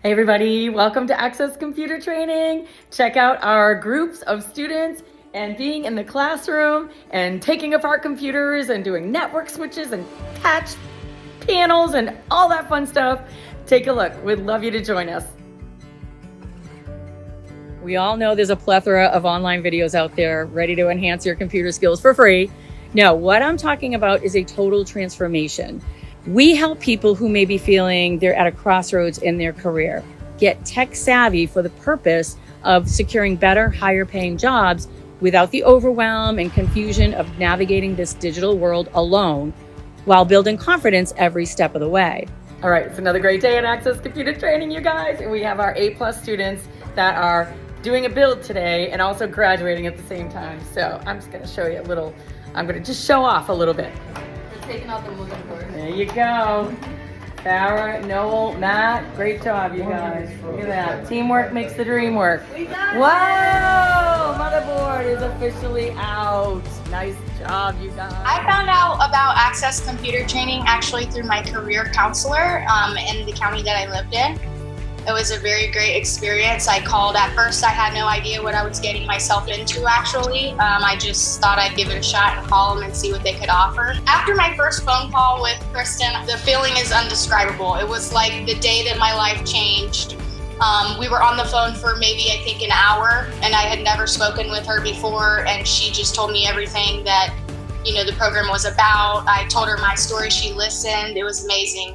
Hey everybody, welcome to Access Computer Training. Check out our groups of students and being in the classroom and taking apart computers and doing network switches and patch panels and all that fun stuff. Take a look. We'd love you to join us. We all know there's a plethora of online videos out there ready to enhance your computer skills for free. Now, what I'm talking about is a total transformation. We help people who may be feeling they're at a crossroads in their career get tech savvy for the purpose of securing better, higher paying jobs without the overwhelm and confusion of navigating this digital world alone, while building confidence every step of the way. All right, it's another great day at Access Computer Training, you guys. And we have our A+ students that are doing a build today and also graduating at the same time. So I'm just gonna show you a little, I'm gonna just show off a little bit. Taking out the motherboard. There you go. Farrah, Noel, Matt, great job, you guys. Look at that. Teamwork makes the dream work. Whoa! Motherboard is officially out. Nice job, you guys. I found out about Access Computer Training actually through my career counselor in the county that I lived in. It was a very great experience. I called at first. I had no idea what I was getting myself into actually. I just thought I'd give it a shot and call them and see what they could offer. After my first phone call with Kristen, the feeling is indescribable. It was like the day that my life changed. We were on the phone for maybe I think an hour, and I had never spoken with her before, and she just told me everything that the program was about. I told her my story. She listened. It was amazing.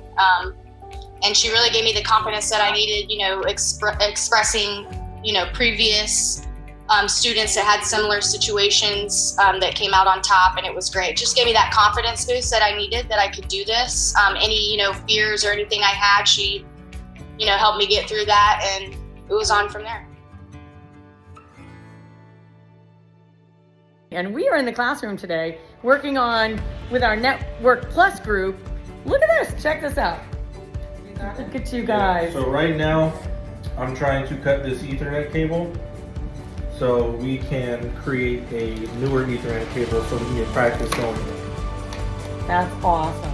And she really gave me the confidence that I needed, expressing, previous students that had similar situations that came out on top, and it was great. Just gave me that confidence boost that I needed, that I could do this. Any, fears or anything I had, she, helped me get through that, and it was on from there. And we are in the classroom today working on, with our Network Plus group. Look at this, check this out. Look at you guys. So right now, I'm trying to cut this Ethernet cable so we can create a newer Ethernet cable so we can get practice on it. That's awesome.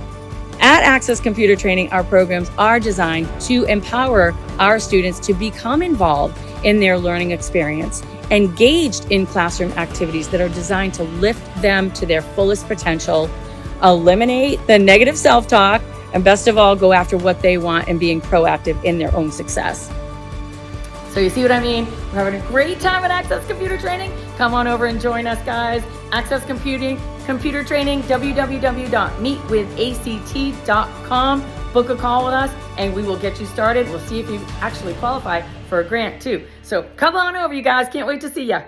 At Access Computer Training, our programs are designed to empower our students to become involved in their learning experience, engaged in classroom activities that are designed to lift them to their fullest potential, eliminate the negative self-talk, and best of all, go after what they want and being proactive in their own success. So you see what I mean? We're having a great time at Access Computer Training. Come on over and join us, guys. Access Computer Training, www.meetwithact.com. Book a call with us and we will get you started. We'll see if you actually qualify for a grant too. So come on over, you guys. Can't wait to see you.